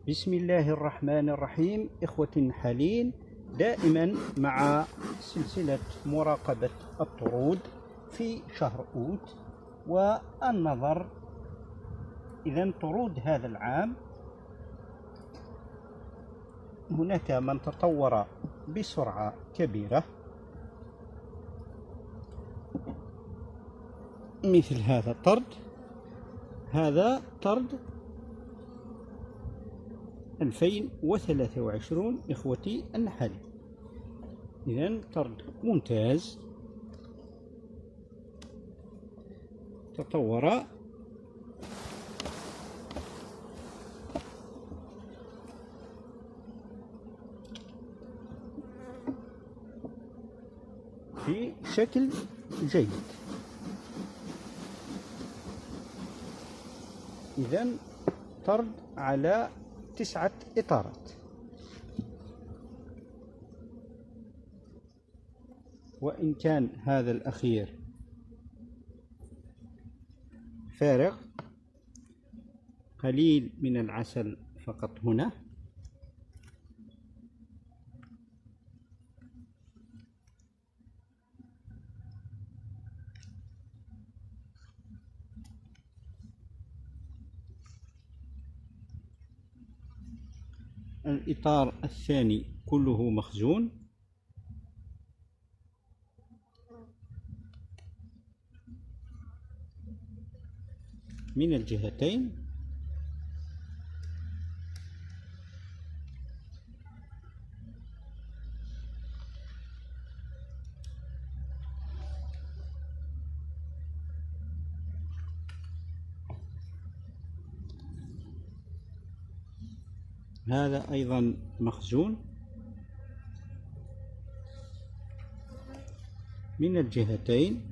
بسم الله الرحمن الرحيم. إخوة النحالين، دائما مع سلسلة مراقبة الطرود في شهر أوت والنظر. إذن طرود هذا العام هناك من تطور بسرعة كبيرة مثل هذا الطرد. هذا طرد 2023 إخوتي النحالين. إذن طرد ممتاز تطور في شكل جيد. إذن طرد على 9 إطارات، وإن كان هذا الأخير فارغ قليل من العسل فقط هنا. الإطار الثاني كله مخزون. من الجهتين. هذا أيضا مخزون من الجهتين.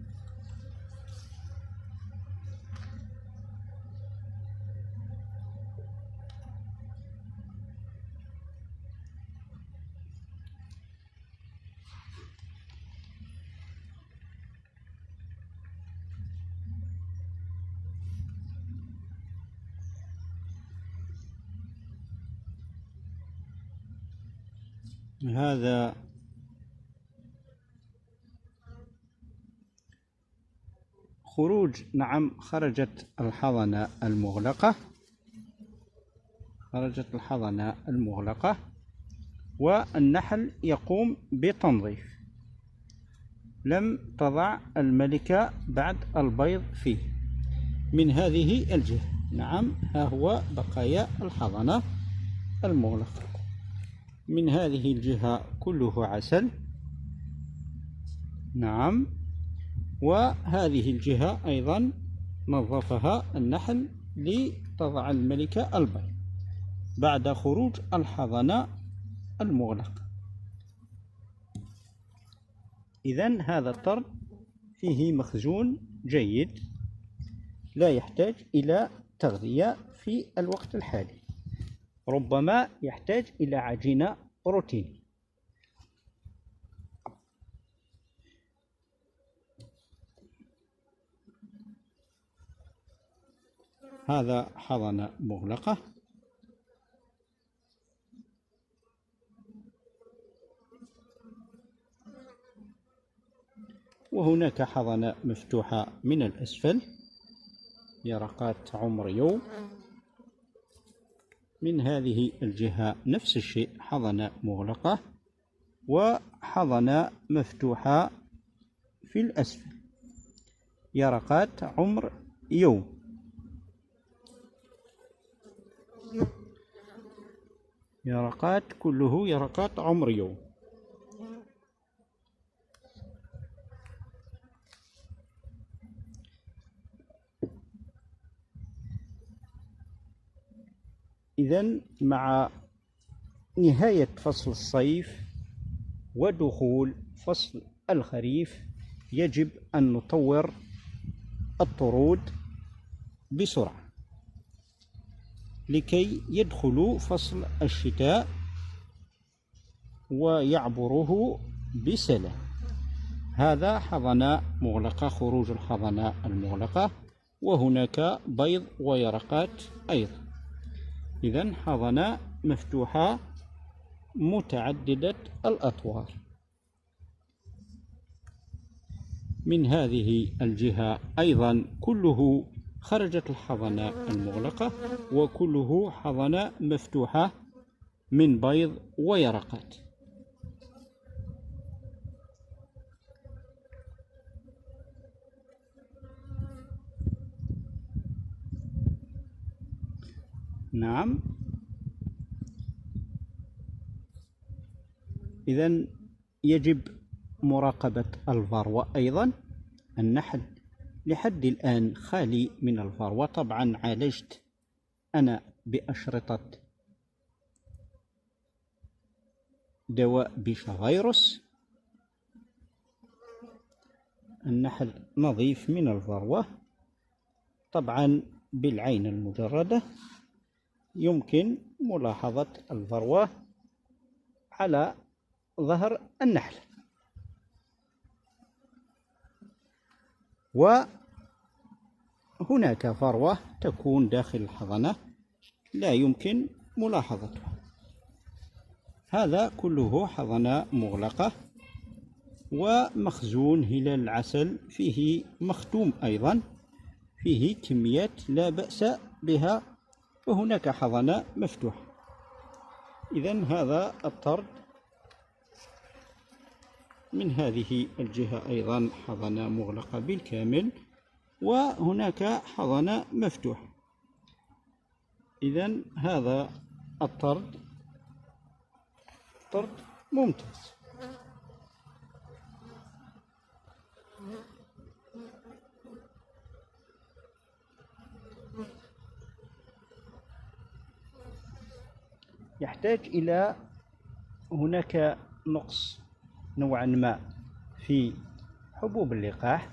هذا خروج، نعم، خرجت الحضنة المغلقة. خرجت الحضنة المغلقة والنحل يقوم بتنظيف. لم تضع الملكة بعد البيض فيه من هذه الجهة. نعم، ها هو بقايا الحضنة المغلقة. من هذه الجهة كله عسل. نعم، وهذه الجهة أيضا نظفها النحل لتضع الملكة البيض بعد خروج الحضنة المغلقة. إذن هذا الطرد فيه مخزون جيد، لا يحتاج إلى تغذية في الوقت الحالي، ربما يحتاج إلى عجينة بروتين. هذا حضنة مغلقة. وهناك حضنة مفتوحة من الأسفل، يرقات عمر يوم. من هذه الجهة نفس الشيء، حضنة مغلقة وحضنة مفتوحة في الأسفل، يرقات عمر يوم. يرقات كله يرقات عمر يوم. إذن مع نهاية فصل الصيف ودخول فصل الخريف يجب أن نطور الطرود بسرعة لكي يدخلوا فصل الشتاء ويعبروه بسلام. هذا حضنة مغلقة، خروج الحضنة المغلقة، وهناك بيض ويرقات أيضا. إذن حضنة مفتوحة متعددة الأطوار. من هذه الجهة أيضا كله خرجت الحضنة المغلقة، وكله حضنة مفتوحة من بيض ويرقات. نعم، إذن يجب مراقبة الفروة أيضا. النحل لحد الآن خالي من الفروة. طبعا عالجت أنا بأشرطة دواء بيشافيروس. النحل نظيف من الفروة. طبعا بالعين المجردة يمكن ملاحظة الفروة على ظهر النحل، وهناك فروة تكون داخل الحضنة لا يمكن ملاحظتها. هذا كله حضنة مغلقة ومخزون هلال العسل، فيه مختوم أيضا، فيه كميات لا بأس بها، وهناك حضنة مفتوحة. إذن هذا الطرد. من هذه الجهة أيضا حضنة مغلقة بالكامل، وهناك حضنة مفتوحة. إذن هذا الطرد طرد ممتاز. يحتاج إلى هناك نقص نوعا ما في حبوب اللقاح.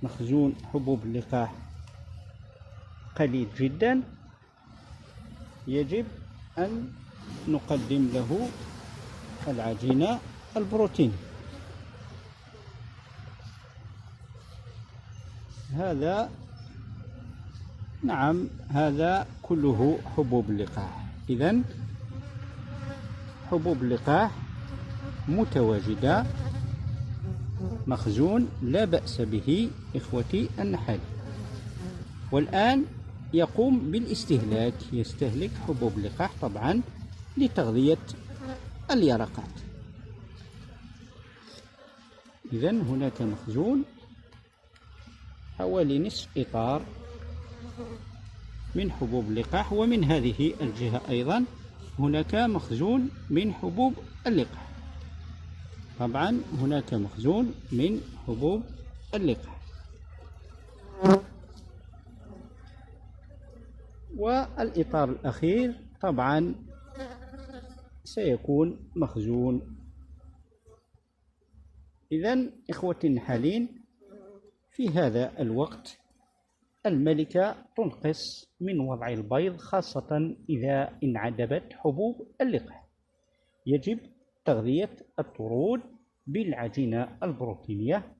مخزون حبوب اللقاح قليل جدا، يجب أن نقدم له العجينة البروتين. هذا نعم، هذا كله حبوب اللقاح. إذن حبوب اللقاح متواجدة، مخزون لا بأس به إخوتي النحل. والآن يقوم بالاستهلاك، يستهلك حبوب اللقاح طبعا لتغذية اليرقات. إذن هناك مخزون حوالي نصف إطار من حبوب اللقاح. ومن هذه الجهة أيضا هناك مخزون من حبوب اللقاح. طبعا هناك مخزون من حبوب اللقاح. والإطار الأخير طبعا سيكون مخزون. إذن إخوتي النحالين، في هذا الوقت الملكة تنقص من وضع البيض، خاصة إذا انعدمت حبوب اللقاح. يجب تغذية الطرود بالعجينة البروتينية،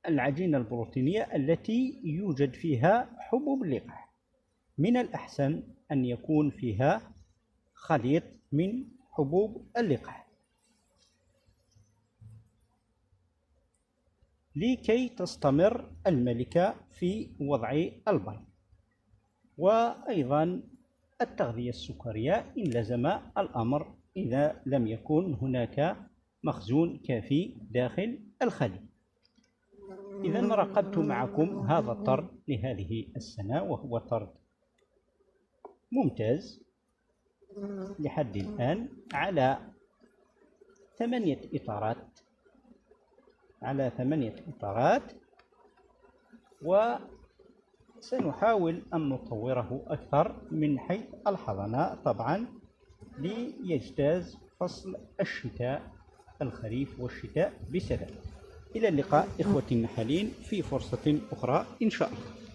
العجينة البروتينية التي يوجد فيها حبوب اللقاح. من الأحسن أن يكون فيها خليط من حبوب اللقاح لكي تستمر الملكة في وضع البيض. وأيضا التغذية السكرية إن لزم الأمر، إذا لم يكن هناك مخزون كافي داخل الخلية. إذا راقبت معكم هذا الطرد لهذه السنة، وهو طرد ممتاز لحد الآن على 8 إطارات، وسنحاول أن نطوره أكثر من حيث الحضانة طبعا ليجتاز فصل الشتاء، الخريف والشتاء بسلام. إلى اللقاء إخوتي النحالين في فرصة أخرى إن شاء الله.